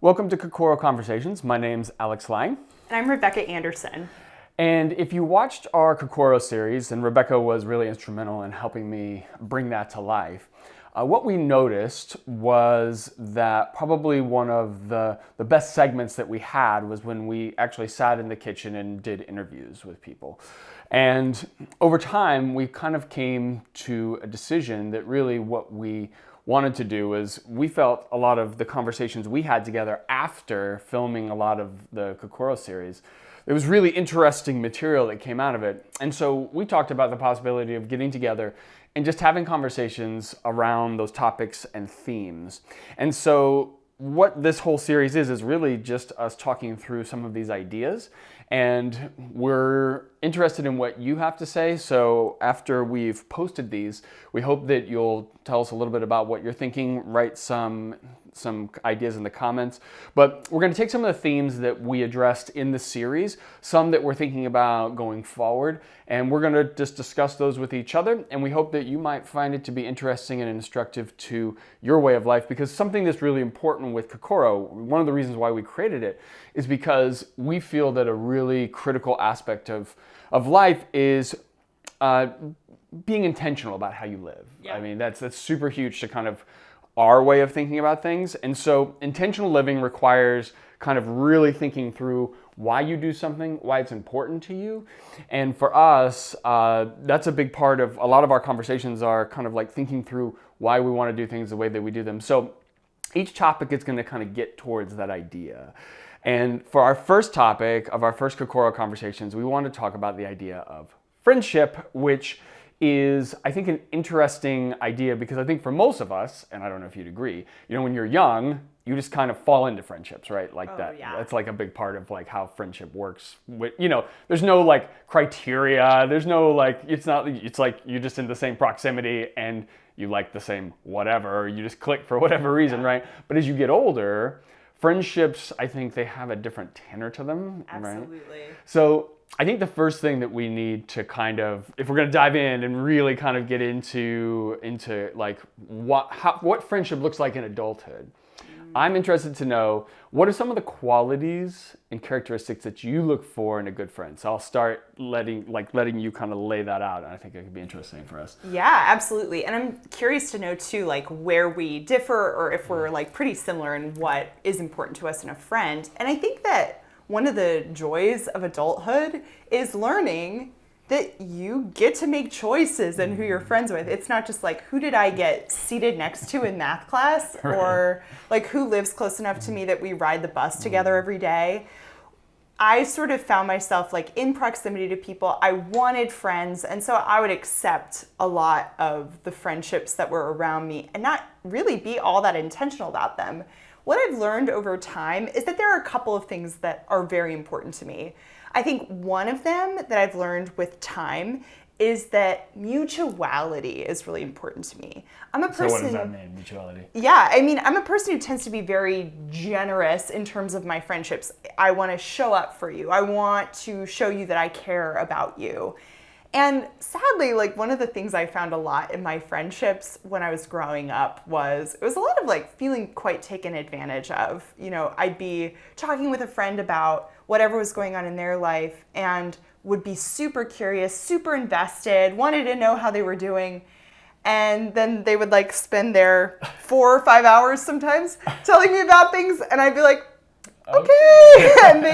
Welcome to Kokoro Conversations. My name's Alex Lang. And I'm Rebekah Anderson. And if you watched our Kokoro series, and Rebekah was really instrumental in helping me bring that to life, what we noticed was that probably one of the best segments that we had was when we actually sat in the kitchen and did interviews with people. And over time, we kind of came to a decision that really what we wanted to do is we felt a lot of the conversations we had together after filming a lot of the Kokoro series, there was really interesting material that came out of it. And so we talked about the possibility of getting together and just having conversations around those topics and themes. And so what this whole series is really just us talking through some of these ideas. And we're interested in what you have to say. So after we've posted these, we hope that you'll tell us a little bit about what you're thinking, write some ideas in the comments. But we're going to take some of the themes that we addressed in the series, some that we're thinking about going forward, and we're going to just discuss those with each other. And we hope that you might find it to be interesting and instructive to your way of life, because something that's really important with Kokoro, one of the reasons why we created it, is because we feel that a really critical aspect of life is being intentional about how you live. Yeah. I mean, that's super huge to kind of our way of thinking about things. And so intentional living requires kind of really thinking through why you do something, why it's important to you. And for us, that's a big part of a lot of our conversations are kind of like thinking through why we want to do things the way that we do them. So each topic is going to kind of get towards that idea. And for our first topic of our first Kokoro conversations, we want to talk about the idea of friendship, which is, I think, an interesting idea because I think for most of us, and I don't know if you'd agree, when you're young, you just kind of fall into friendships, right? Like that. Yeah. That's like a big part of like how friendship works. There's no like criteria. There's no like, it's like you're just in the same proximity and you like the same whatever, or you just click for whatever reason, right? But as you get older, friendships, I think they have a different tenor to them. Absolutely. Right? So I think the first thing that we need to kind of, if we're going to dive in and really kind of get into like what friendship looks like in adulthood, I'm interested to know what are some of the qualities and characteristics that you look for in a good friend. So I'll start letting you kind of lay that out, and I think it could be interesting for us. Yeah, absolutely. And I'm curious to know too, like where we differ or if we're like pretty similar in what is important to us in a friend. And I think that one of the joys of adulthood is learning that you get to make choices in who you're friends with. It's not just like, who did I get seated next to in math class? Right. Or like, who lives close enough to me that we ride the bus together every day? I sort of found myself like in proximity to people. I wanted friends, and so I would accept a lot of the friendships that were around me and not really be all that intentional about them. What I've learned over time is that there are a couple of things that are very important to me. I think one of them that I've learned with time is that mutuality is really important to me. I'm a person. So what does that mean, mutuality? Yeah, I mean, I'm a person who tends to be very generous in terms of my friendships. I want to show up for you. I want to show you that I care about you. And sadly, like one of the things I found a lot in my friendships when I was growing up it was a lot of like feeling quite taken advantage of. I'd be talking with a friend about whatever was going on in their life and would be super curious, super invested, wanted to know how they were doing. And then they would like spend their 4 or 5 hours sometimes telling me about things. And I'd be like, okay. And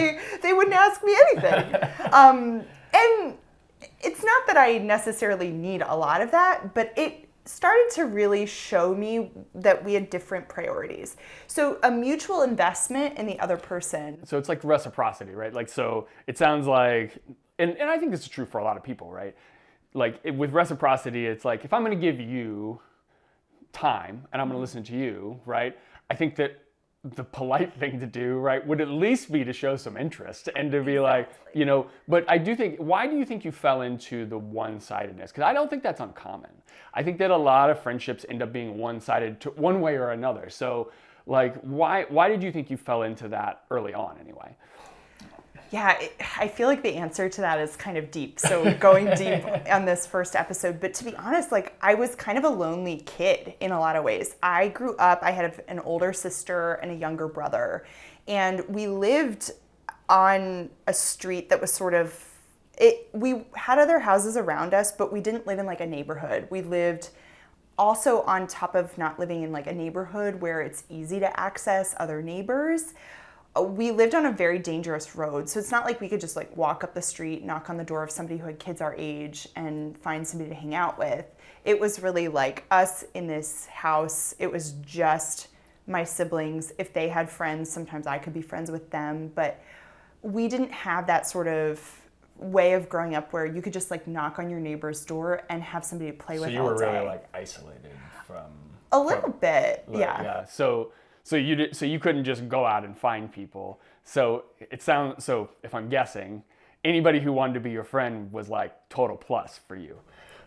they wouldn't ask me anything. And it's not that I necessarily need a lot of that, but it started to really show me that we had different priorities. So a mutual investment in the other person. So it's like reciprocity, right? Like, so it sounds like, and I think this is true for a lot of people, right? Like with reciprocity, it's like, if I'm going to give you time and I'm going to listen to you, right? I think that the polite thing to do, right, would at least be to show some interest and to be like, but I do think, why do you think you fell into the one-sidedness? Because I don't think that's uncommon. I think that a lot of friendships end up being one-sided to one way or another. So like, why did you think you fell into that early on anyway? Yeah, I feel like the answer to that is kind of deep. So going deep on this first episode, but to be honest, like I was kind of a lonely kid in a lot of ways. I grew up, I had an older sister and a younger brother, and we lived on a street that was sort of, we had other houses around us, but we didn't live in like a neighborhood. We lived also on top of not living in like a neighborhood where it's easy to access other neighbors. We lived on a very dangerous road. So it's not like we could just like walk up the street, knock on the door of somebody who had kids our age and find somebody to hang out with. It was really like us in this house. It was just my siblings. If they had friends, sometimes I could be friends with them. But we didn't have that sort of way of growing up where you could just like knock on your neighbor's door and have somebody to play with all day. So you were really like isolated from... A little bit, yeah. Yeah, so you couldn't just go out and find people. So if I'm guessing, anybody who wanted to be your friend was like total plus for you.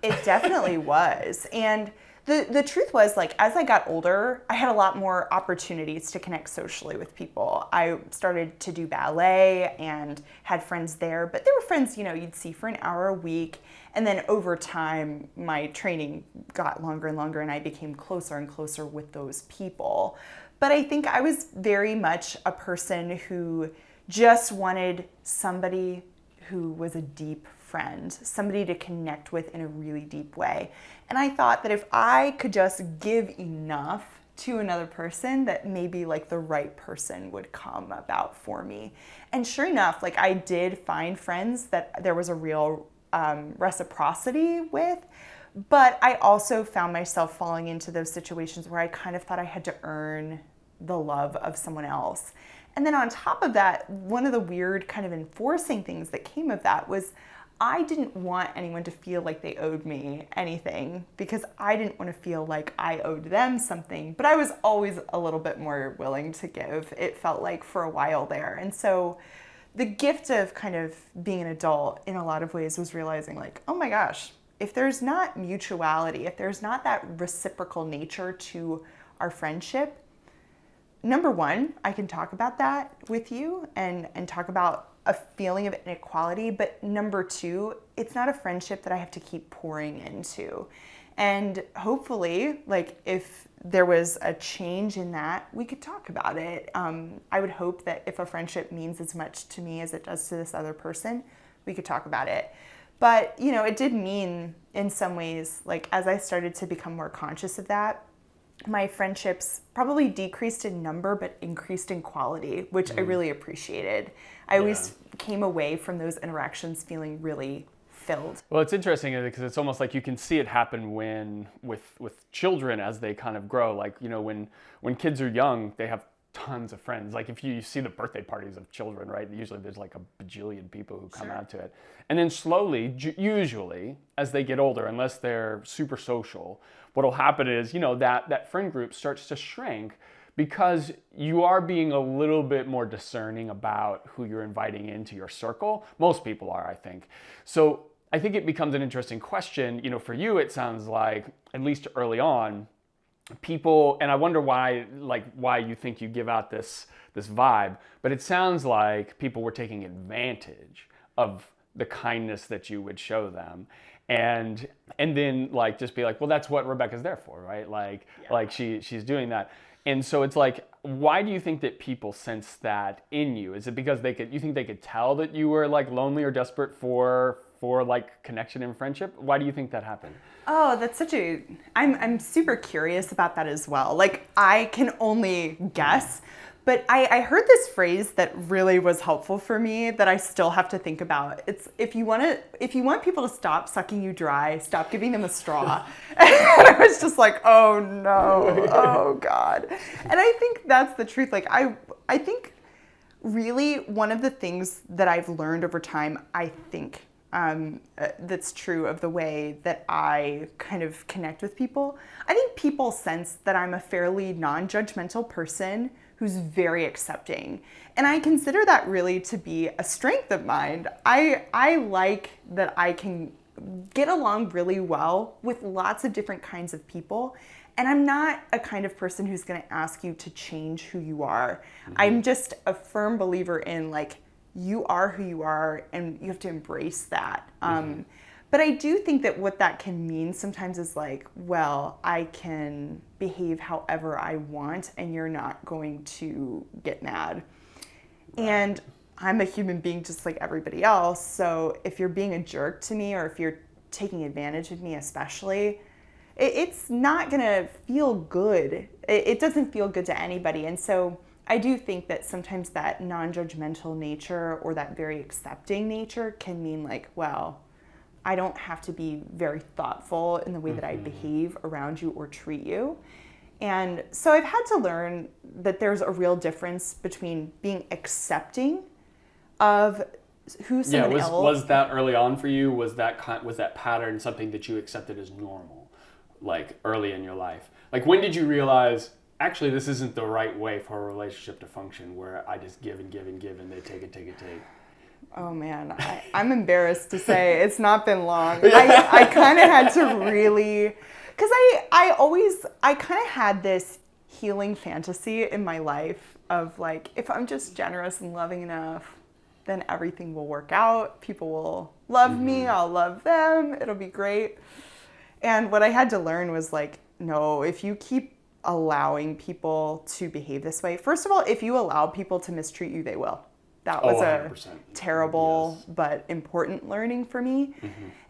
It definitely was. And the truth was, like, as I got older, I had a lot more opportunities to connect socially with people. I started to do ballet and had friends there, but they were friends, you'd see for an hour a week. And then over time, my training got longer and longer, and I became closer and closer with those people. But I think I was very much a person who just wanted somebody who was a deep friend, somebody to connect with in a really deep way. And I thought that if I could just give enough to another person, that maybe like the right person would come about for me. And sure enough, like I did find friends that there was a real reciprocity with. But I also found myself falling into those situations where I kind of thought I had to earn the love of someone else. And then on top of that, one of the weird kind of enforcing things that came of that was I didn't want anyone to feel like they owed me anything, because I didn't want to feel like I owed them something, but I was always a little bit more willing to give, it felt like, for a while there. And so the gift of kind of being an adult in a lot of ways was realizing like, oh my gosh, if there's not mutuality, if there's not that reciprocal nature to our friendship, number one, I can talk about that with you and talk about a feeling of inequality. But number two, it's not a friendship that I have to keep pouring into. And hopefully, like if there was a change in that, we could talk about it. I would hope that if a friendship means as much to me as it does to this other person, we could talk about it. But, it did mean in some ways, like as I started to become more conscious of that, my friendships probably decreased in number, but increased in quality, which I really appreciated. I always came away from those interactions feeling really filled. Well, it's interesting because it's almost like you can see it happen with children as they kind of grow. Like, when kids are young, they have tons of friends. Like if you see the birthday parties of children, right? Usually there's like a bajillion people who come out to it. And then slowly, usually, as they get older, unless they're super social, what'll happen is, that friend group starts to shrink because you are being a little bit more discerning about who you're inviting into your circle. Most people are, I think. So I think it becomes an interesting question. For you, it sounds like, at least early on, people, and I wonder why you think you give out this vibe, but it sounds like people were taking advantage of the kindness that you would show them. And then like just be like, well, that's what Rebekah's there for, right? Like she's doing that. And so it's like, why do you think that people sense that in you? Is it because you think they could tell that you were like lonely or desperate for like connection and friendship? Why do you think that happened? Oh, that's I'm super curious about that as well. Like I can only guess, but I heard this phrase that really was helpful for me that I still have to think about. It's if you want people to stop sucking you dry, stop giving them a straw. And I was just like, oh no, oh God. And I think that's the truth. Like I think really one of the things that I've learned over time, I think that's true of the way that I kind of connect with people. I think people sense that I'm a fairly non-judgmental person who's very accepting. And I consider that really to be a strength of mine. I like that I can get along really well with lots of different kinds of people. And I'm not a kind of person who's going to ask you to change who you are. Mm-hmm. I'm just a firm believer in like, you are who you are, and you have to embrace that. But I do think that what that can mean sometimes is like, well, I can behave however I want, and you're not going to get mad. And I'm a human being just like everybody else. So if you're being a jerk to me, or if you're taking advantage of me especially, it's not going to feel good. It doesn't feel good to anybody. And so I do think that sometimes that non-judgmental nature, or that very accepting nature, can mean like, well, I don't have to be very thoughtful in the way that I behave around you or treat you. And so I've had to learn that there's a real difference between being accepting of who someone else. Was that early on for you? Was that pattern something that you accepted as normal, like early in your life? Like, when did you realize, actually, this isn't the right way for a relationship to function, where I just give and give and give, and they take and take and take? Oh man, I'm embarrassed to say it's not been long. I kind of had to really, because I kind of had this healing fantasy in my life of like, if I'm just generous and loving enough, then everything will work out. People will love me, I'll love them, it'll be great. And what I had to learn was like, no, if you keep allowing people to behave this way, first of all, if you allow people to mistreat you, they will. That was a 100%. terrible but important learning for me.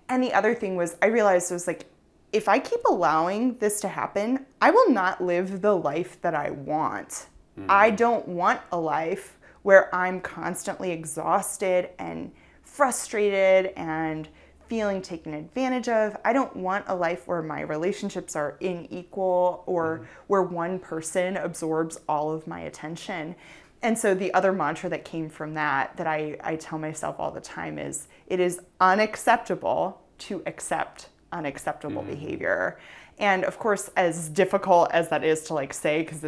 And the other thing was, I realized it was like, if I keep allowing this to happen, I will not live the life that I want. I don't want a life where I'm constantly exhausted and frustrated and feeling taken advantage of. I don't want a life where my relationships are unequal, or where one person absorbs all of my attention. And so the other mantra that came from that I tell myself all the time is, it is unacceptable to accept unacceptable behavior. And of course, as difficult as that is to like say, because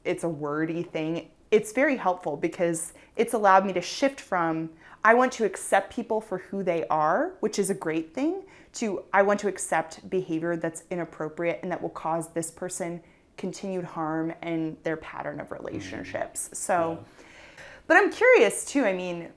it's a wordy thing, it's very helpful, because it's allowed me to shift from, I want to accept people for who they are, which is a great thing, to I want to accept behavior that's inappropriate and that will cause this person continued harm in their pattern of relationships. So, but I'm curious too. I mean,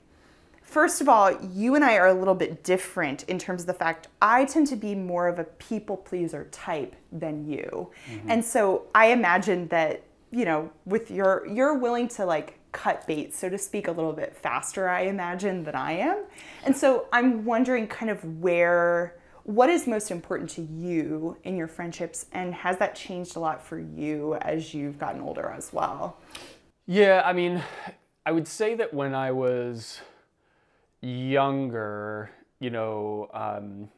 first of all, you and I are a little bit different in terms of the fact I tend to be more of a people pleaser type than you. And so I imagine that, you know, with you're willing to like cut bait, so to speak, a little bit faster, I imagine, than I am. And so I'm wondering kind of what is most important to you in your friendships, and has that changed a lot for you as you've gotten older as well? Yeah, I mean, I would say that when I was younger, you know,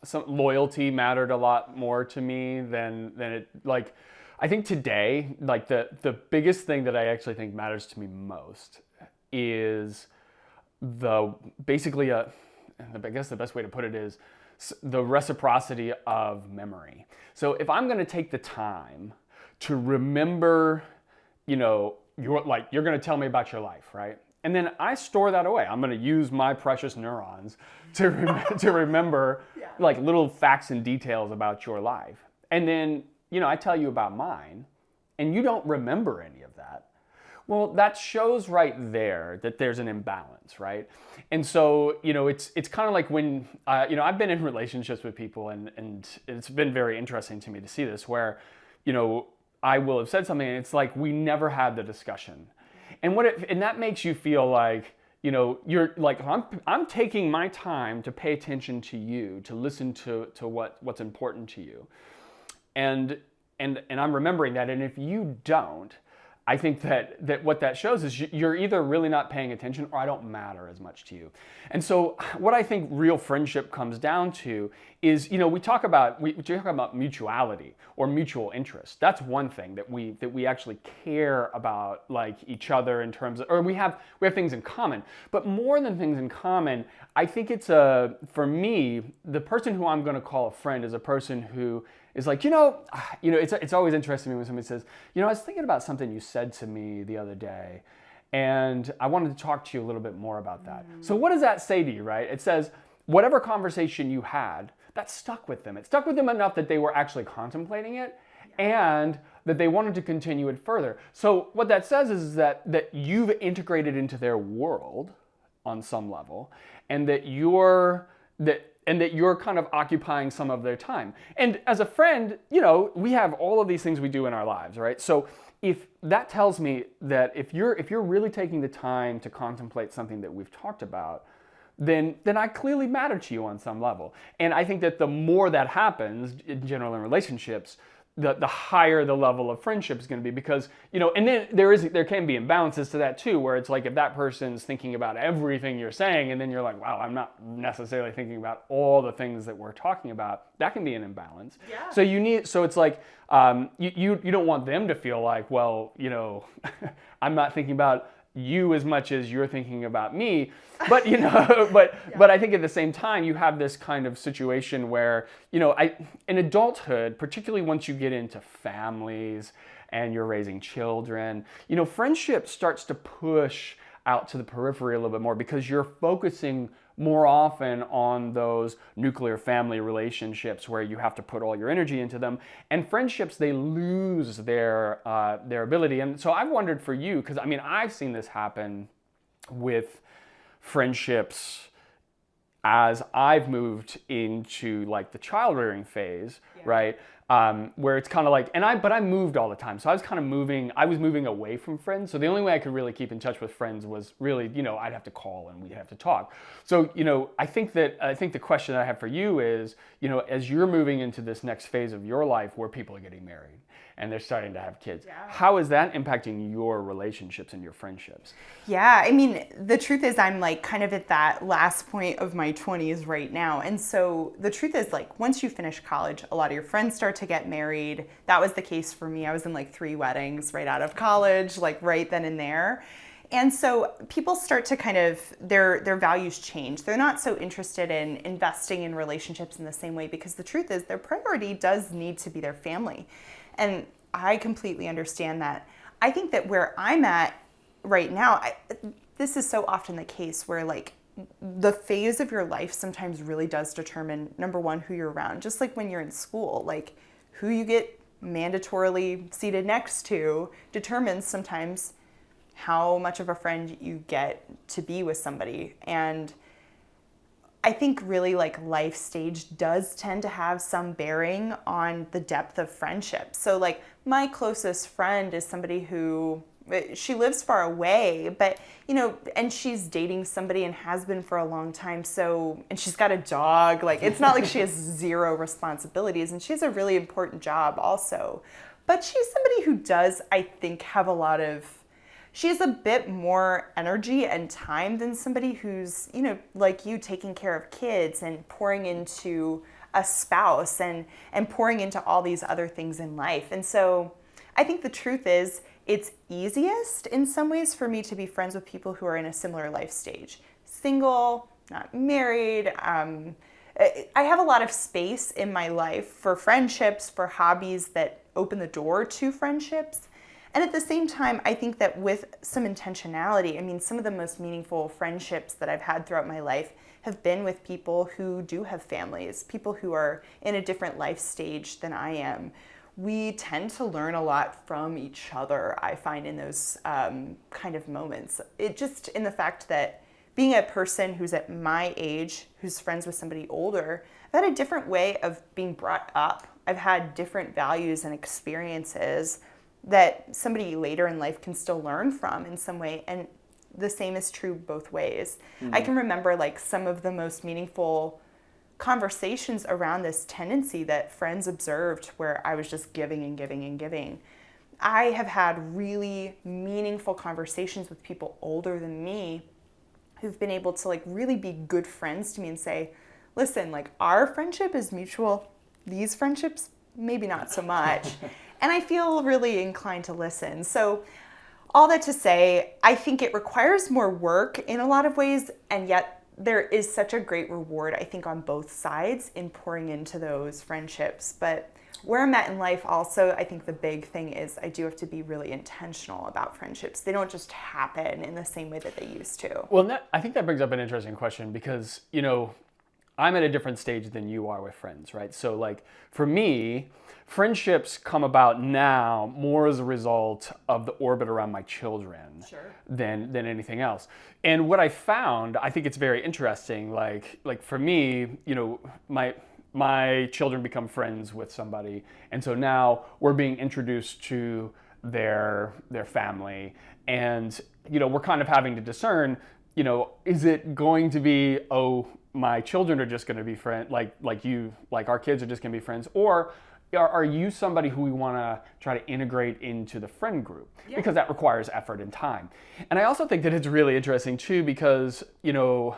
some loyalty mattered a lot more to me than it, like, I think today, like the biggest thing that I actually think matters to me most is basically I guess the best way to put it is the reciprocity of memory. So if I'm going to take the time to remember, you know, you're going to tell me about your life, right? And then I store that away. I'm going to use my precious neurons to remember like little facts and details about your life. And then, you know, I tell you about mine and you don't remember any of that. Well, that shows right there that there's an imbalance, right? And so, you know, it's kind of like when, you know, I've been in relationships with people and it's been very interesting to me to see this where, you know, I will have said something and it's like we never had the discussion. And and that makes you feel like, you know, you're like, I'm taking my time to pay attention to you, to listen to what's important to you. And I'm remembering that. And if you don't, I think that what that shows is you're either really not paying attention or I don't matter as much to you. And so what I think real friendship comes down to is, you know, we talk about mutuality or mutual interest. That's one thing that we actually care about, like each other in terms of, or we have things in common. But more than things in common, I think it's for me, the person who I'm going to call a friend is a person who is like, you know, it's always interesting to me when somebody says, you know, I was thinking about something you said to me the other day, and I wanted to talk to you a little bit more about that. So what does that say to you, right? It says, whatever conversation you had, that stuck with them. It stuck with them enough that they were actually contemplating it and that they wanted to continue it further. So what that says is that you've integrated into their world on some level, and that you're kind of occupying some of their time. And as a friend, we have all of these things we do in our lives, right? So if that tells me that if you're really taking the time to contemplate something that we've talked about, then I clearly matter to you on some level. And I think that the more that happens in general in relationships, the higher the level of friendship is going to be, because and then there can be imbalances to that too, where it's like if that person's thinking about everything you're saying and then you're like, wow, I'm not necessarily thinking about all the things that we're talking about, that can be an imbalance. Yeah. So it's like you don't want them to feel like, well, I'm not thinking about you as much as you're thinking about me, but but I think at the same time you have this kind of situation where in adulthood, particularly once you get into families and you're raising children, friendship starts to push out to the periphery a little bit more, because you're focusing more often on those nuclear family relationships where you have to put all your energy into them, and friendships, they lose their ability. And so I've wondered for you, because I've seen this happen with friendships as I've moved into like the child rearing phase, right? Where it's kind of like, but I moved all the time. So I was moving away from friends. So the only way I could really keep in touch with friends was really, I'd have to call and we'd have to talk. So, I think the question I have for you is, as you're moving into this next phase of your life where people are getting married and they're starting to have kids, how is that impacting your relationships and your friendships? Yeah, the truth is I'm like kind of at that last point of my 20s right now. And so the truth is, like, once you finish college, a lot of your friends start to get married. That was the case for me. I was in like 3 weddings right out of college, like right then and there. And so people start to kind of, their values change. They're not so interested in investing in relationships in the same way, because the truth is their priority does need to be their family. And I completely understand that. I think that where I'm at right now, this is so often the case where like the phase of your life sometimes really does determine, number one, who you're around. Just like when you're in school, like who you get mandatorily seated next to determines sometimes how much of a friend you get to be with somebody. And I think really like life stage does tend to have some bearing on the depth of friendship. So like my closest friend is somebody who, she lives far away, but and she's dating somebody and has been for a long time. So, and she's got a dog. Like, it's not like she has 0 responsibilities, and she has a really important job also. But she's somebody who does, I think, have she has a bit more energy and time than somebody who's, like you, taking care of kids and pouring into a spouse and pouring into all these other things in life. And so I think the truth is it's easiest in some ways for me to be friends with people who are in a similar life stage. Single, not married. I have a lot of space in my life for friendships, for hobbies that open the door to friendships. And at the same time, I think that with some intentionality, some of the most meaningful friendships that I've had throughout my life have been with people who do have families, people who are in a different life stage than I am. We tend to learn a lot from each other, I find, in those kind of moments. It just in the fact that being a person who's at my age, who's friends with somebody older, I've had a different way of being brought up. I've had different values and experiences that somebody later in life can still learn from in some way. And the same is true both ways. Mm-hmm. I can remember like some of the most meaningful conversations around this tendency that friends observed where I was just giving and giving and giving. I have had really meaningful conversations with people older than me who've been able to like really be good friends to me and say, listen, like our friendship is mutual. These friendships, maybe not so much. And I feel really inclined to listen. So all that to say, I think it requires more work in a lot of ways, and yet there is such a great reward, I think, on both sides in pouring into those friendships. But where I'm at in life also, I think the big thing is I do have to be really intentional about friendships. They don't just happen in the same way that they used to. Well, I think that brings up an interesting question because, I'm at a different stage than you are with friends, right? So like for me, friendships come about now more as a result of the orbit around my children than anything else. And what I found, I think it's very interesting, like for me, you know, my children become friends with somebody, and so now we're being introduced to their family, and you know, we're kind of having to discern, you know, is it going to be, oh, my children are just going to be friends, like our kids are just going to be friends, or are you somebody who we want to try to integrate into the friend group? Yeah. Because that requires effort and time. And I also think that it's really interesting too, because, you know,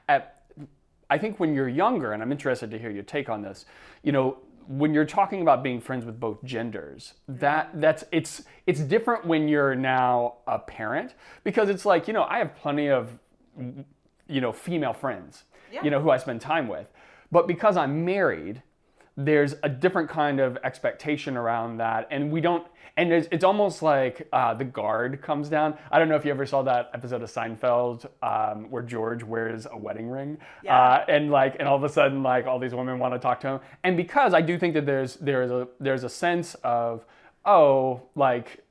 I think when you're younger, and I'm interested to hear your take on this, you know, when you're talking about being friends with both genders, it's different when you're now a parent, because it's like, you know, I have plenty of, you know, female friends, you know, who I spend time with. But because I'm married, there's a different kind of expectation around that, and we don't, and it's almost like the guard comes down. I don't know if you ever saw that episode of Seinfeld where George wears a wedding ring, and all of a sudden, like, all these women want to talk to him, and because I do think that there's a sense of, oh, like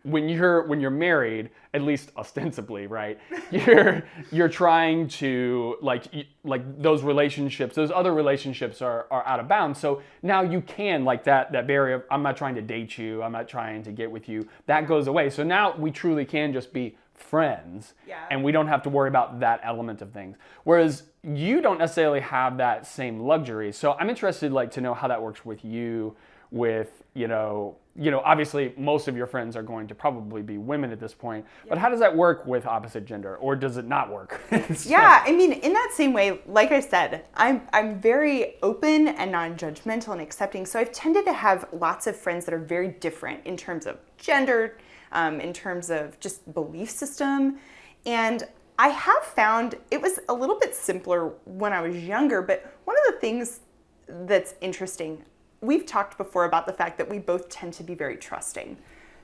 when you're married, at least ostensibly, right? You're trying to like those relationships, those other relationships are out of bounds. So now you can, like, that barrier of, I'm not trying to date you, I'm not trying to get with you, that goes away. So now we truly can just be friends, and we don't have to worry about that element of things. Whereas you don't necessarily have that same luxury. So I'm interested, like, to know how that works with you. With, you know, obviously most of your friends are going to probably be women at this point, but how does that work with opposite gender, or does it not work? Yeah, I mean, in that same way, like I said, I'm very open and non-judgmental and accepting. So I've tended to have lots of friends that are very different in terms of gender, in terms of just belief system. And I have found it was a little bit simpler when I was younger, but one of the things that's interesting, we've talked before about the fact that we both tend to be very trusting.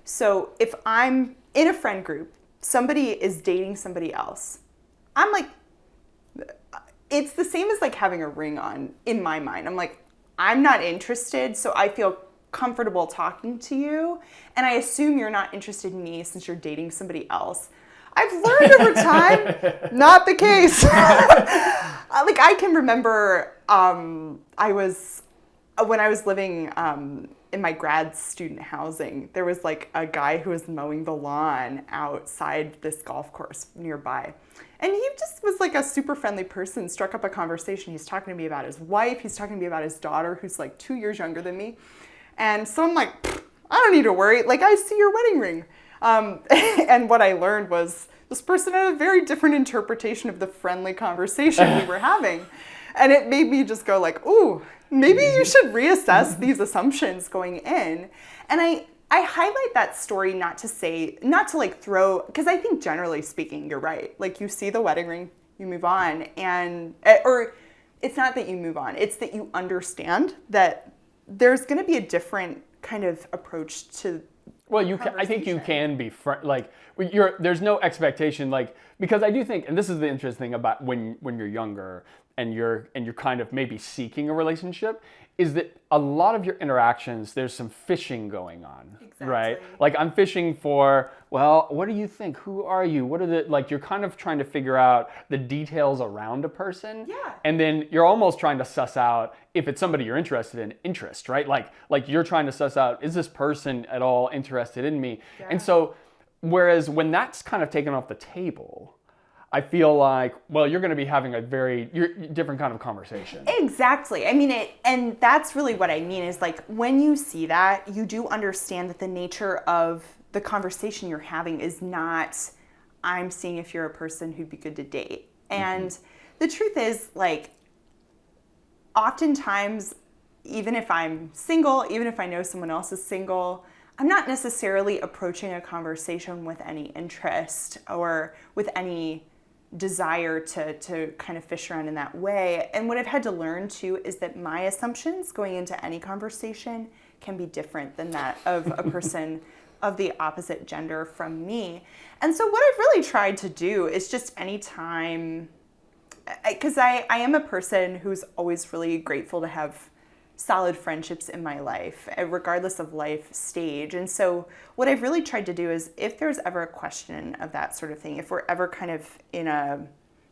So if I'm in a friend group, somebody is dating somebody else, I'm like, it's the same as like having a ring on in my mind. I'm like, I'm not interested, so I feel comfortable talking to you, and I assume you're not interested in me since you're dating somebody else. I've learned over time, not the case. Like, I can remember when I was living in my grad student housing, there was like a guy who was mowing the lawn outside this golf course nearby. And he just was like a super friendly person, struck up a conversation. He's talking to me about his wife. He's talking to me about his daughter, who's like 2 years younger than me. And so I'm like, I don't need to worry. Like, I see your wedding ring. And what I learned was this person had a very different interpretation of the friendly conversation we were having. And it made me just go like, ooh, maybe you should reassess these assumptions going in. And I highlight that story not to like throw, because I think generally speaking, you're right. Like, you see the wedding ring, you move on, or it's not that you move on, it's that you understand that there's going to be a different kind of approach to. Well, I think you can be there's no expectation, like, because I do think, and this is the interesting thing about when you're younger and you're kind of maybe seeking a relationship, is that a lot of your interactions, there's some fishing going on, right? Like, I'm fishing for, well, what do you think? Who are you? What are like, you're kind of trying to figure out the details around a person. Yeah. And then you're almost trying to suss out if it's somebody you're interested in, interest, right? Like you're trying to suss out, is this person at all interested in me? Yeah. And so, whereas when that's kind of taken off the table, I feel like, well, you're going to be having a very different kind of conversation. Exactly. I mean, and that's really what I mean is, like, when you see that, you do understand that the nature of the conversation you're having is not, I'm seeing if you're a person who'd be good to date. And the truth is, like, oftentimes, even if I'm single, even if I know someone else is single, I'm not necessarily approaching a conversation with any interest or with any desire to kind of fish around in that way. And what I've had to learn too is that my assumptions going into any conversation can be different than that of a person of the opposite gender from me. And so what I've really tried to do is just anytime because I am a person who's always really grateful to have solid friendships in my life, regardless of life stage. And so what I've really tried to do is, if there's ever a question of that sort of thing, if we're ever kind of in a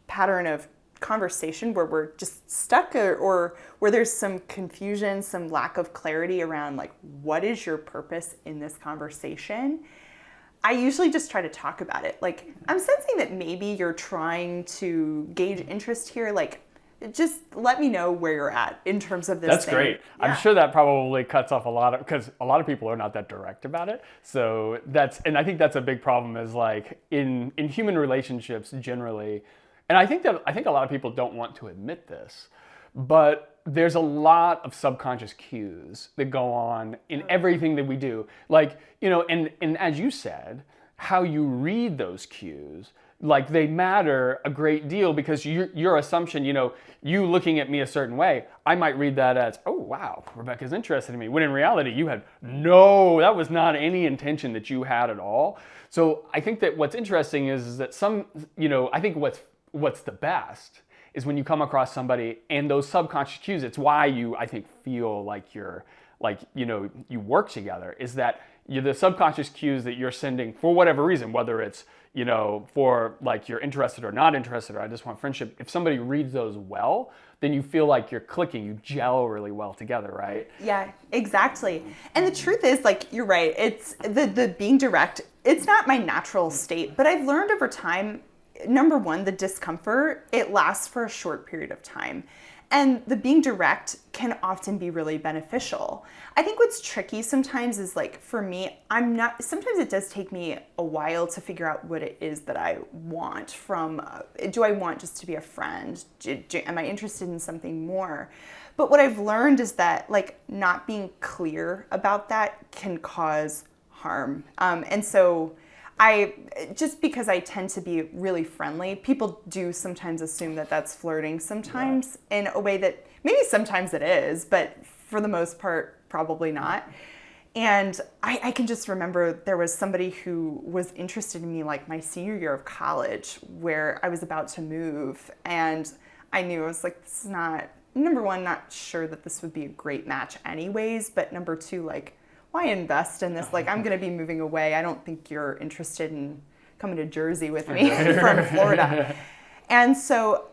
pattern of conversation where we're just stuck, or where there's some confusion, some lack of clarity around like, what is your purpose in this conversation? I usually just try to talk about it. Like, I'm sensing that maybe you're trying to gauge interest here. Like, just let me know where you're at in terms of this That's thing. great. Yeah. I'm sure that probably cuts off a lot of, because a lot of people are not that direct about it. So and I think that's a big problem, is like in human relationships generally. And I think a lot of people don't want to admit this, but there's a lot of subconscious cues that go on in everything that we do. Like, and as you said, how you read those cues, like they matter a great deal, because your assumption, you looking at me a certain way, I might read that as, oh, wow, Rebekah's interested in me. When in reality, that was not any intention that you had at all. So I think that what's interesting is that I think what's the best is when you come across somebody and those subconscious cues. It's why I think feel like you work together, is that the subconscious cues that you're sending for whatever reason, whether it's, for like you're interested or not interested, or I just want friendship. If somebody reads those well, then you feel like you're clicking, you gel really well together, right? Yeah, exactly. And the truth is, like, you're right. It's the being direct. It's not my natural state, but I've learned over time, number one, the discomfort, it lasts for a short period of time. And the being direct can often be really beneficial. I think what's tricky sometimes is, like, for me, sometimes it does take me a while to figure out what it is that I want from, do I want just to be a friend? Am I interested in something more? But what I've learned is that, like, not being clear about that can cause harm. And so just because I tend to be really friendly, people do sometimes assume that that's flirting sometimes, in a way that maybe sometimes it is, but for the most part, probably not. And I can just remember there was somebody who was interested in me like my senior year of college, where I was about to move. And I knew, I was like, this is not, number one, not sure that this would be a great match anyways, but number two, like, why invest in this? Like, I'm going to be moving away. I don't think you're interested in coming to Jersey with me from Florida. And so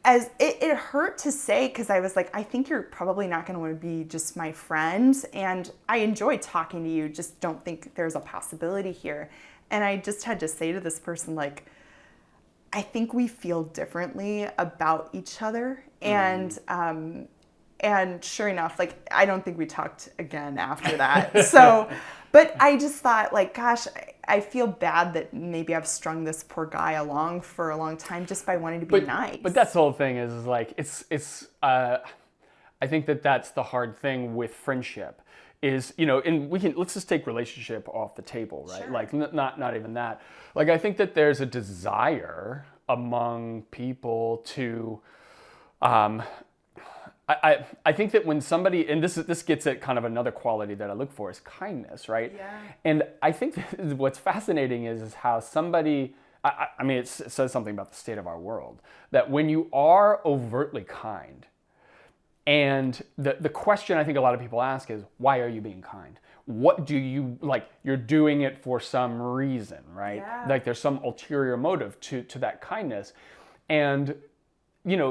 as it hurt to say, because I was like, I think you're probably not going to want to be just my friend. And I enjoy talking to you, just don't think there's a possibility here. And I just had to say to this person, like, I think we feel differently about each other. And sure enough, like, I don't think we talked again after that. So, but I just thought, like, gosh, I feel bad that maybe I've strung this poor guy along for a long time just by wanting to be nice. But that's the whole thing, is like, I think that's the hard thing with friendship is, and let's just take relationship off the table, right? Sure. Like, not even that. Like, I think that there's a desire among people to, I think that when somebody, and this gets at kind of another quality that I look for, is kindness, right? Yeah. And I think that what's fascinating is how somebody, I mean, it says something about the state of our world, that when you are overtly kind, and the question I think a lot of people ask is, why are you being kind? What do you, like, you're doing it for some reason, right? Yeah. Like, there's some ulterior motive to that kindness. And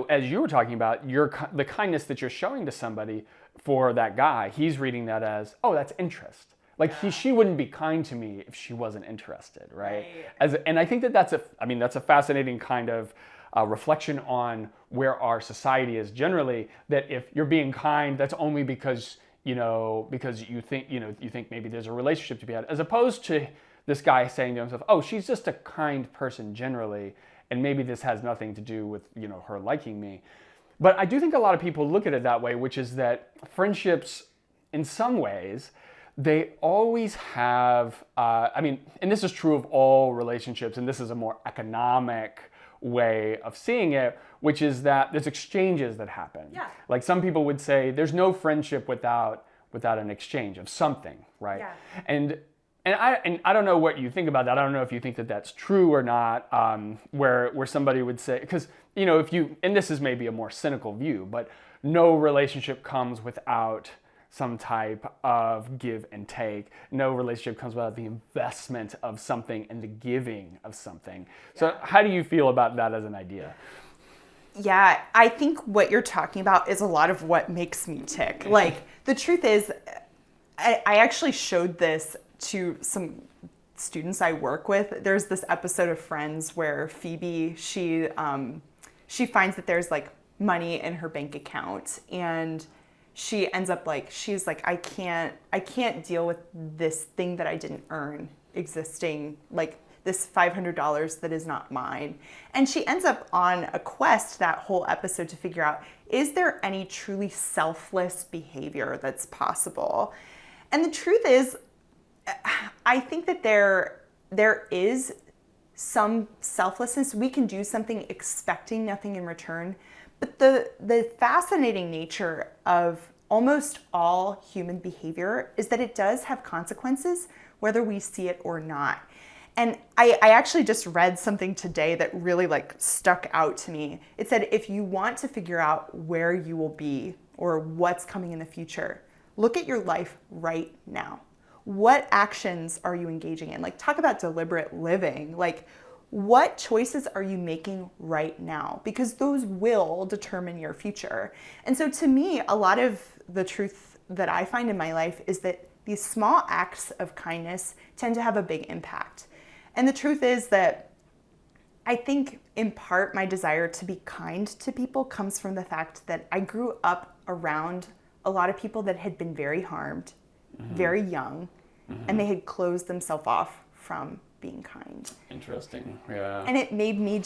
as you were talking about, the kindness that you're showing to somebody for that guy, he's reading that as, oh, that's interest. Like, she wouldn't be kind to me if she wasn't interested, right? And I think that's a fascinating kind of reflection on where our society is generally, that if you're being kind, that's only because you think maybe there's a relationship to be had, as opposed to this guy saying to himself, oh, she's just a kind person generally, and maybe this has nothing to do with, her liking me. But I do think a lot of people look at it that way, which is that friendships, in some ways, they always have, and this is true of all relationships, and this is a more economic way of seeing it, which is that there's exchanges that happen. Yeah. Like, some people would say there's no friendship without an exchange of something, right? Yeah. And And I don't know what you think about that. I don't know if you think that that's true or not, where somebody would say, because, if you, and this is maybe a more cynical view, but no relationship comes without some type of give and take. No relationship comes without the investment of something and the giving of something. So how do you feel about that as an idea? Yeah, I think what you're talking about is a lot of what makes me tick. Like, the truth is, I actually showed this to some students I work with. There's this episode of Friends where Phoebe, she finds that there's like money in her bank account, and she ends up like, she's like, I can't deal with this thing that I didn't earn existing, like this $500 that is not mine. And she ends up on a quest that whole episode to figure out, is there any truly selfless behavior that's possible? And the truth is, I think that there is some selflessness. We can do something expecting nothing in return. But the fascinating nature of almost all human behavior is that it does have consequences, whether we see it or not. And I actually just read something today that really like stuck out to me. It said, if you want to figure out where you will be or what's coming in the future, look at your life right now. What actions are you engaging in? Like, talk about deliberate living. Like, what choices are you making right now? Because those will determine your future. And so to me, a lot of the truth that I find in my life is that these small acts of kindness tend to have a big impact. And the truth is that I think in part my desire to be kind to people comes from the fact that I grew up around a lot of people that had been very harmed, very young, and they had closed themselves off from being kind. Interesting, yeah. And it made me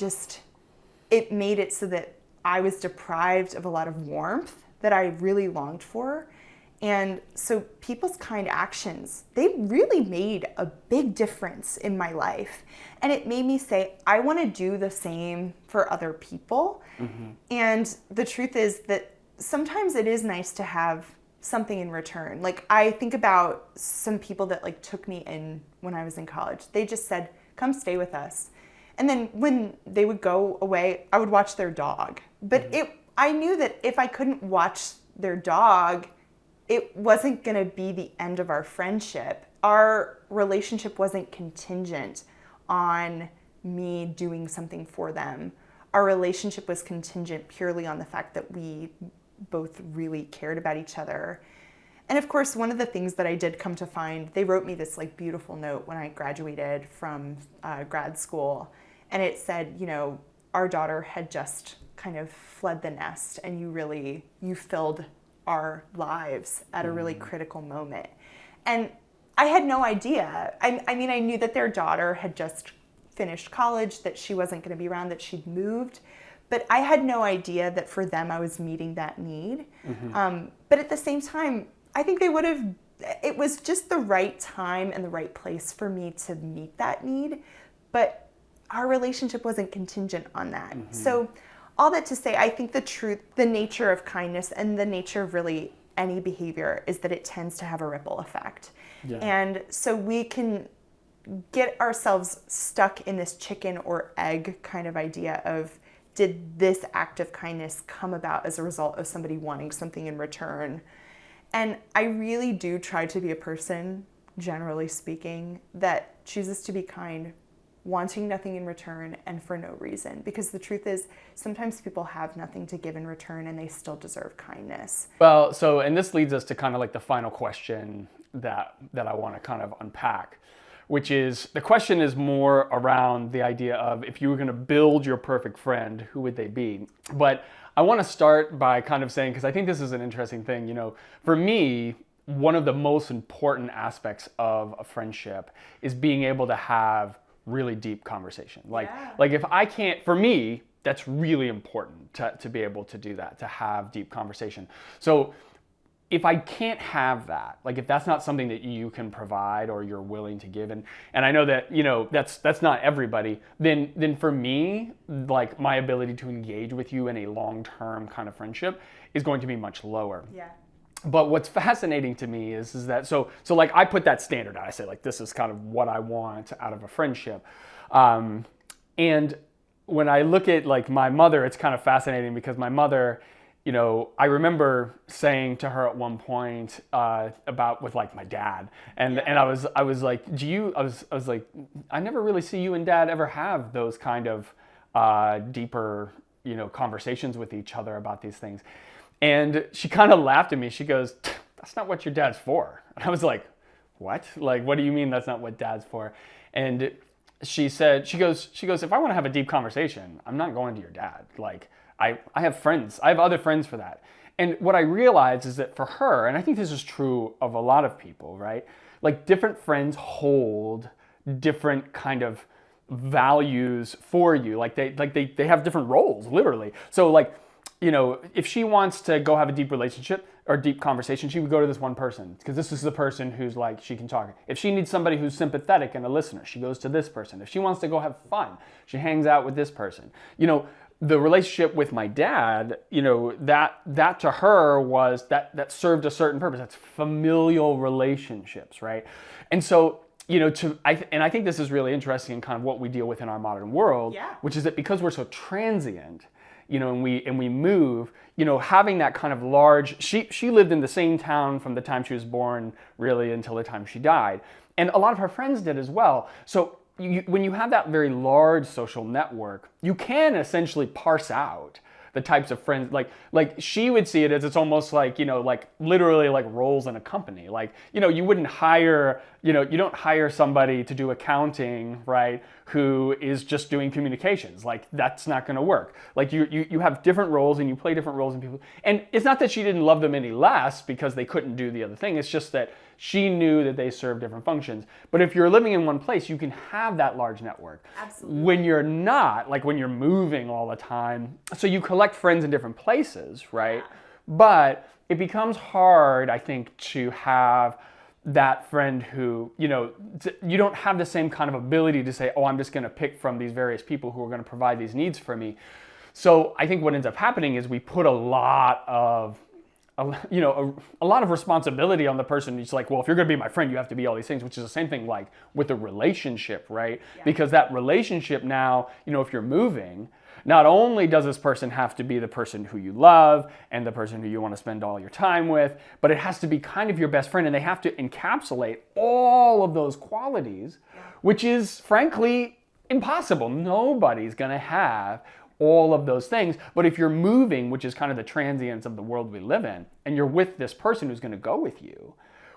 it made it so that I was deprived of a lot of warmth that I really longed for. And so people's kind actions, they really made a big difference in my life. And it made me say, I want to do the same for other people. And the truth is that sometimes it is nice to have something in return. Like, I think about some people that like took me in when I was in college. They just said, come stay with us. And then when they would go away, I would watch their dog. But I knew that if I couldn't watch their dog, it wasn't going to be the end of our friendship. Our relationship wasn't contingent on me doing something for them. Our relationship was contingent purely on the fact that we both really cared about each other. And of course, one of the things that I did come to find, they wrote me this like beautiful note when I graduated from grad school. And it said, our daughter had just kind of fled the nest, and you filled our lives at a really critical moment. And I had no idea. I mean, I knew that their daughter had just finished college, that she wasn't going to be around, that she'd moved. But I had no idea that for them, I was meeting that need. But at the same time, I think it was just the right time and the right place for me to meet that need. But our relationship wasn't contingent on that. So all that to say, I think the nature of kindness and the nature of really any behavior is that it tends to have a ripple effect. Yeah. And so we can get ourselves stuck in this chicken or egg kind of idea of, did this act of kindness come about as a result of somebody wanting something in return? And I really do try to be a person, generally speaking, that chooses to be kind, wanting nothing in return and for no reason. Because the truth is, sometimes people have nothing to give in return and they still deserve kindness. Well, and this leads us to kind of like the final question that I want to kind of unpack, which is, the question is more around the idea of, if you were going to build your perfect friend, who would they be? But I want to start by kind of saying, because I think this is an interesting thing, for me, one of the most important aspects of a friendship is being able to have really deep conversation. Like if I can't, for me, that's really important to be able to do that, to have deep conversation. So if I can't have that, like if that's not something that you can provide or you're willing to give, and I know that, that's not everybody, then for me, like my ability to engage with you in a long-term kind of friendship is going to be much lower. Yeah. But what's fascinating to me is that like I put that standard out. I say like this is kind of what I want out of a friendship, and when I look at like my mother, it's kind of fascinating because my mother, I remember saying to her at one point about with like my dad, and I was like, I was like, I never really see you and Dad ever have those kind of deeper conversations with each other about these things. And she kind of laughed at me. She goes, "That's not what your dad's for." And I was like, "What? Like, what do you mean that's not what dad's for?" And she goes, "If I want to have a deep conversation, I'm not going to your dad. Like, I have friends. I have other friends for that." And what I realized is that for her, and I think this is true of a lot of people, right? Like different friends hold different kind of values for you. Like they have different roles, literally. So like, if she wants to go have a deep relationship or deep conversation, she would go to this one person because this is the person who's like, she can talk. If she needs somebody who's sympathetic and a listener, she goes to this person. If she wants to go have fun, she hangs out with this person. The relationship with my dad, that to her was that served a certain purpose. That's familial relationships, right? And so, I think this is really interesting in kind of what we deal with in our modern world, which is that because we're so transient, and we move, having that kind of large, she lived in the same town from the time she was born really until the time she died. And a lot of her friends did as well. So when you have that very large social network, you can essentially parse out the types of friends, like she would see it as it's almost like, like literally like roles in a company. Like, you wouldn't hire, you don't hire somebody to do accounting, right, who is just doing communications. Like that's not going to work. Like you have different roles and you play different roles in people. And it's not that she didn't love them any less because they couldn't do the other thing. It's just that she knew that they served different functions. But if you're living in one place, you can have that large network. Absolutely. When you're not, like when you're moving all the time, so you collect friends in different places, right? Yeah. But it becomes hard, I think, to have that friend who, you don't have the same kind of ability to say, oh, I'm just going to pick from these various people who are going to provide these needs for me. So I think what ends up happening is we put a lot of responsibility on the person. It's like, well, if you're going to be my friend, you have to be all these things, which is the same thing like with a relationship, right? Yeah. Because that relationship now, if you're moving, not only does this person have to be the person who you love and the person who you want to spend all your time with, but it has to be kind of your best friend, and they have to encapsulate all of those qualities, which is frankly impossible. Nobody's going to have all of those things. But if you're moving, which is kind of the transience of the world we live in, and you're with this person who's going to go with you,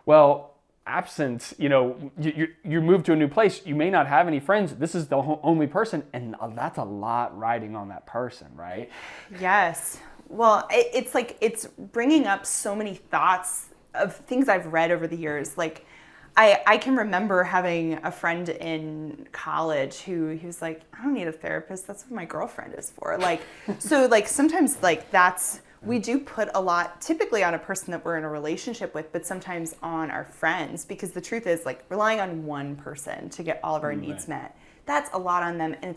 well, absent, you move to a new place, you may not have any friends. This is the only person, and that's a lot riding on that person, right? Yes. Well, it's like it's bringing up so many thoughts of things I've read over the years. Like, I can remember having a friend in college who he was like, I don't need a therapist. That's what my girlfriend is for. Like, so like sometimes like we do put a lot typically on a person that we're in a relationship with, but sometimes on our friends, because the truth is like relying on one person to get all of our needs met, that's a lot on them, and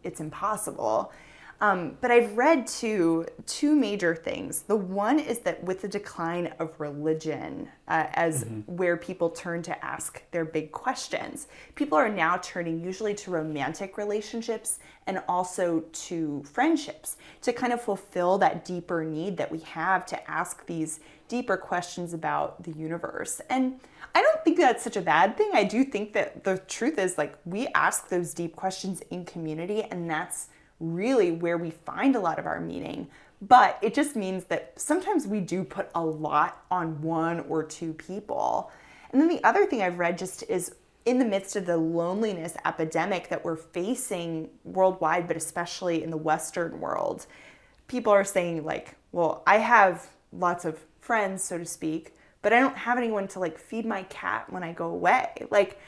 it's impossible. But I've read two major things. The one is that with the decline of religion, as where people turn to ask their big questions, people are now turning usually to romantic relationships and also to friendships to kind of fulfill that deeper need that we have to ask these deeper questions about the universe. And I don't think that's such a bad thing. I do think that the truth is like we ask those deep questions in community, and that's really where we find a lot of our meaning. But it just means that sometimes we do put a lot on one or two people. And then the other thing I've read just is in the midst of the loneliness epidemic that we're facing worldwide, but especially in the Western world, people are saying like, well, I have lots of friends, so to speak, but I don't have anyone to like feed my cat when I go away. Like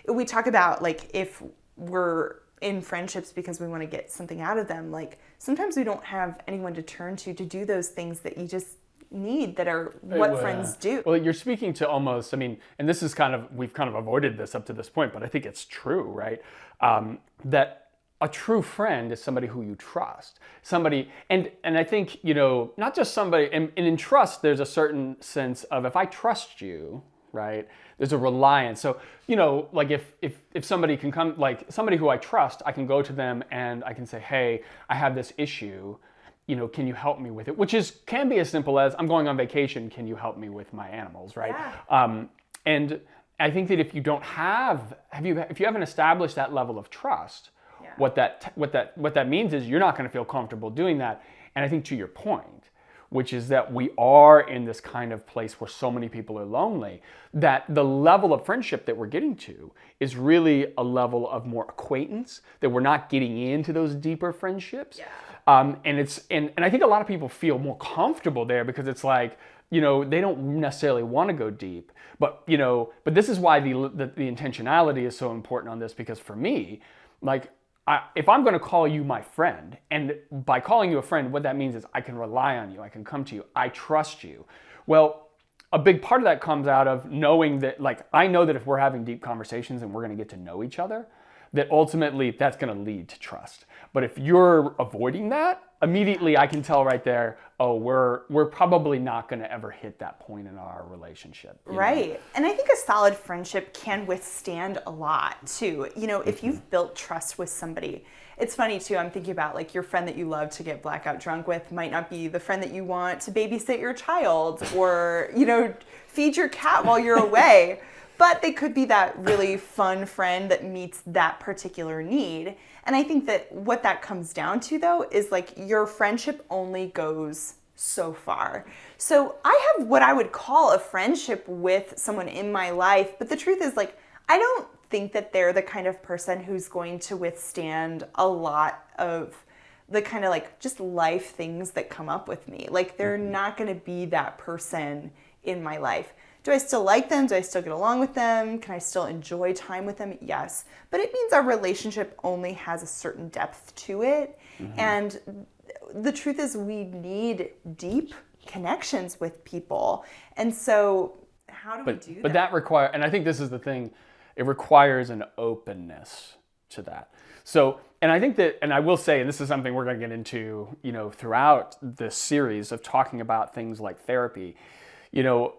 we talk about like if we're in friendships because we want to get something out of them, like sometimes we don't have anyone to turn to do those things that you just need that are what friends do. Well, you're speaking to almost, and this is we've kind of avoided this up to this point, but I think it's true, right? That a true friend is somebody who you trust. Somebody, and I think, not just somebody, and in trust, there's a certain sense of, if I trust you, right, there's a reliance. So, like if somebody can come, like somebody who I trust, I can go to them and I can say, hey, I have this issue, can you help me with it? Which can be as simple as, I'm going on vacation, can you help me with my animals, right? Yeah. And I think that if you don't if you haven't established that level of trust, Yeah. what that means is you're not going to feel comfortable doing that. And I think, to your point, which is that we are in this kind of place where so many people are lonely, that the level of friendship that we're getting to is really a level of more acquaintance, that we're not getting into those deeper friendships. Yeah. And I think a lot of people feel more comfortable there because it's like, they don't necessarily want to go deep. But this is why the intentionality is so important on this, because for me, like, if I'm going to call you my friend, and by calling you a friend, what that means is I can rely on you, I can come to you, I trust you. Well, a big part of that comes out of knowing that, like, I know that if we're having deep conversations and we're going to get to know each other, that ultimately that's going to lead to trust. But if you're avoiding that, immediately I can tell right there, oh, we're probably not going to ever hit that point in our relationship. Right. And I think a solid friendship can withstand a lot too. If you've built trust with somebody, it's funny too, I'm thinking about, like, your friend that you love to get blackout drunk with might not be the friend that you want to babysit your child or, feed your cat while you're away. But they could be that really fun friend that meets that particular need. And I think that what that comes down to, though, is like your friendship only goes so far. So I have what I would call a friendship with someone in my life. But the truth is, like, I don't think that they're the kind of person who's going to withstand a lot of the kind of, like, just life things that come up with me. Like, they're not going to be that person in my life. Do I still like them? Do I still get along with them? Can I still enjoy time with them? Yes. But it means our relationship only has a certain depth to it. Mm-hmm. And the truth is, we need deep connections with people. And so how do we do that? But that requires, and I think this is the thing, it requires an openness to that. So, and I think that, and I will say, and this is something we're going to get into, throughout this series of talking about things like therapy,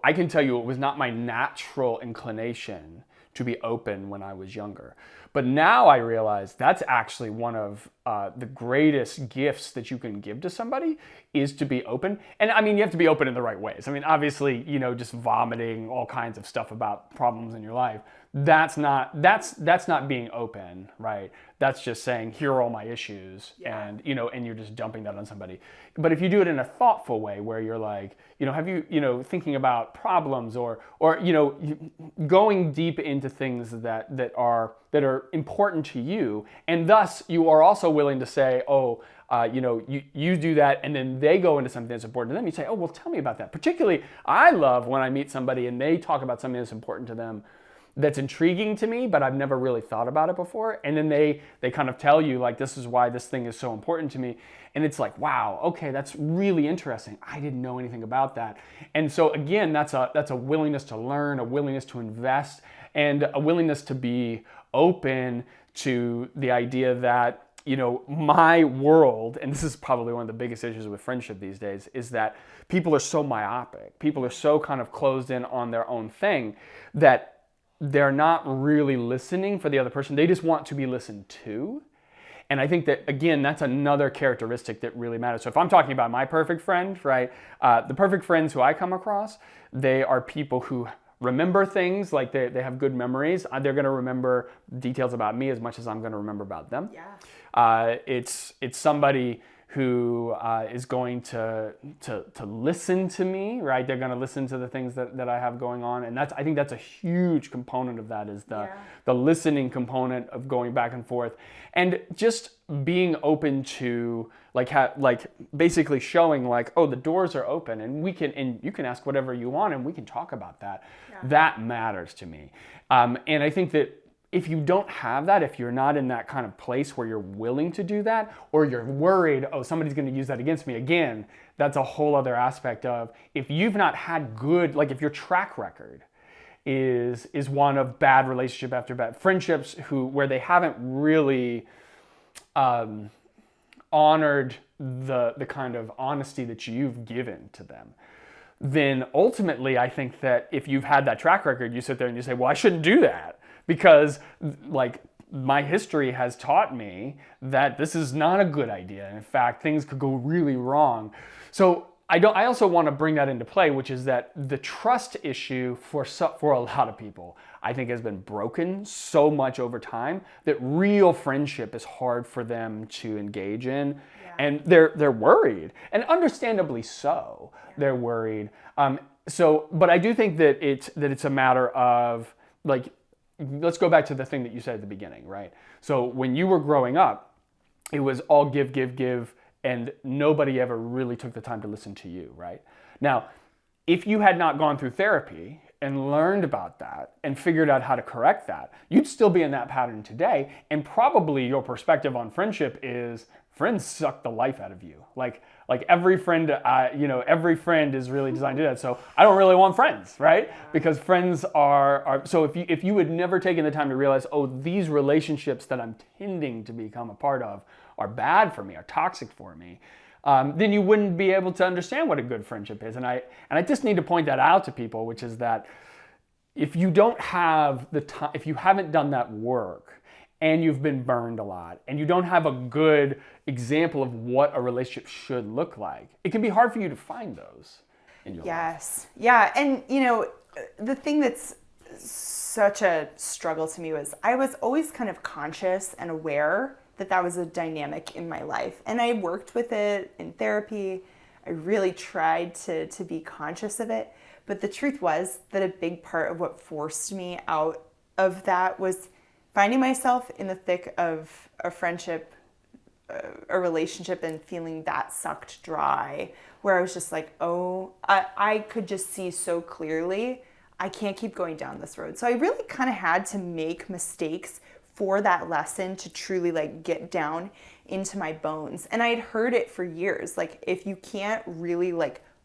I can tell you it was not my natural inclination to be open when I was younger. But now I realize that's actually one of the greatest gifts that you can give to somebody, is to be open. And I mean, you have to be open in the right ways. I mean, obviously, just vomiting all kinds of stuff about problems in your life, that's not being open, right? That's just saying, here are all my issues, and you're just dumping that on somebody. But if you do it in a thoughtful way, where you're like, have you, thinking about problems, or going deep into things that are important to you, and thus you are also willing to say, oh, you do that, and then they go into something that's important to them. You say, oh, well, tell me about that. Particularly, I love when I meet somebody and they talk about something that's important to them, that's intriguing to me, but I've never really thought about it before. And then they kind of tell you, like, this is why this thing is so important to me. And it's like, wow, okay, that's really interesting. I didn't know anything about that. And so again, that's a willingness to learn, a willingness to invest, and a willingness to be open to the idea that, my world, and this is probably one of the biggest issues with friendship these days, is that people are so myopic. People are so kind of closed in on their own thing that they're not really listening for the other person. They just want to be listened to. And I think that, again, that's another characteristic that really matters. So if I'm talking about my perfect friend, right, the perfect friends who I come across, they are people who remember things, like they have good memories. They're going to remember details about me as much as I'm going to remember about them. Yeah. It's somebody who is going to listen to me, right? They're going to listen to the things that I have going on, and I think that's a huge component of that, is the listening component of going back and forth, and just being open to like basically showing, like, oh, the doors are open, and you can ask whatever you want, and we can talk about that. Yeah. That matters to me, and I think that if you don't have that, if you're not in that kind of place where you're willing to do that, or you're worried, oh, somebody's going to use that against me, again, that's a whole other aspect of, if you've not had good, like if your track record is one of bad relationship after bad friendships where they haven't really honored the kind of honesty that you've given to them, then ultimately I think that if you've had that track record, you sit there and you say, well, I shouldn't do that because like my history has taught me that this is not a good idea. In fact, things could go really wrong. So I also want to bring that into play, which is that the trust issue for a lot of people, I think, has been broken so much over time that real friendship is hard for them to engage in. Yeah. And they're worried, and understandably so. Yeah. They're worried. But I do think that it's a matter of, like, let's go back to the thing that you said at the beginning, right? So when you were growing up, it was all give, give, give, and nobody ever really took the time to listen to you, right? Now, if you had not gone through therapy and learned about that and figured out how to correct that, you'd still be in that pattern today, and probably your perspective on friendship is friends suck the life out of you. Like every friend, every friend is really designed to do that. So I don't really want friends, right? Because friends are so if you had never taken the time to realize, oh, these relationships that I'm tending to become a part of are bad for me, are toxic for me, then you wouldn't be able to understand what a good friendship is. And I just need to point that out to people, which is that if you don't have the time, if you haven't done that work, and you've been burned a lot, and you don't have a good example of what a relationship should look like, it can be hard for you to find those in your life. Yes. Yeah. And, the thing that's such a struggle to me was I was always kind of conscious and aware that was a dynamic in my life. And I worked with it in therapy. I really tried to be conscious of it. But the truth was that a big part of what forced me out of that was finding myself in the thick of a friendship, a relationship, and feeling that sucked dry, where I was just like, oh, I could just see so clearly, I can't keep going down this road. So I really kind of had to make mistakes for that lesson to truly get down into my bones. And I had heard it for years. Like, if you can't really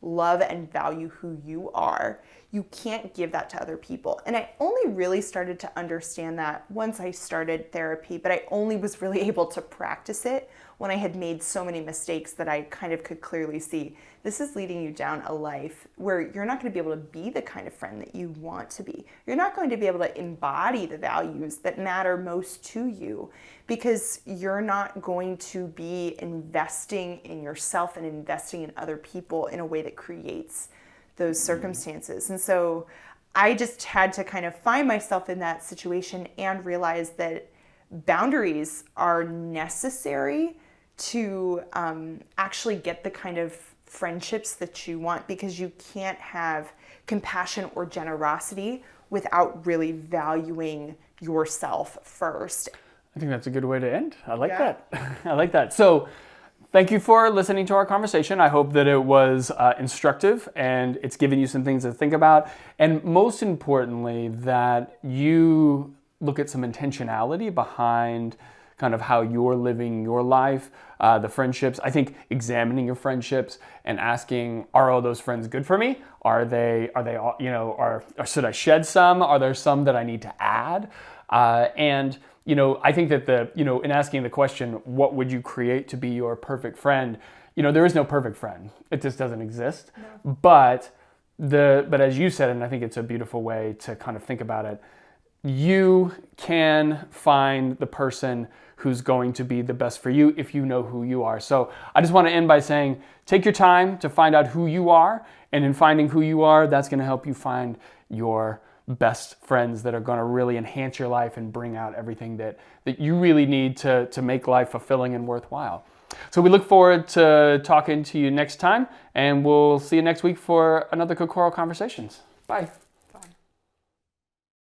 love and value who you are, you can't give that to other people. And I only really started to understand that once I started therapy, but I only was really able to practice it when I had made so many mistakes that I kind of could clearly see this is leading you down a life where you're not going to be able to be the kind of friend that you want to be. You're not going to be able to embody the values that matter most to you because you're not going to be investing in yourself and investing in other people in a way that creates those circumstances. And so I just had to kind of find myself in that situation and realize that boundaries are necessary to actually get the kind of friendships that you want, because you can't have compassion or generosity without really valuing yourself first. I think that's a good way to end. I like that. I like that. So thank you for listening to our conversation. I hope that it was instructive and it's given you some things to think about. And most importantly, that you look at some intentionality behind kind of how you're living your life, the friendships. I think examining your friendships and asking, are all those friends good for me? Are they all, or should I shed some? Are there some that I need to add? And I think that in asking the question, what would you create to be your perfect friend? There is no perfect friend. It just doesn't exist. No. But as you said, and I think it's a beautiful way to kind of think about it, you can find the person who's going to be the best for you if you know who you are. So I just want to end by saying, take your time to find out who you are, and in finding who you are, that's going to help you find your best friends that are going to really enhance your life and bring out everything that you really need to make life fulfilling and worthwhile. So we look forward to talking to you next time, and we'll see you next week for another Kokoro Conversations. Bye.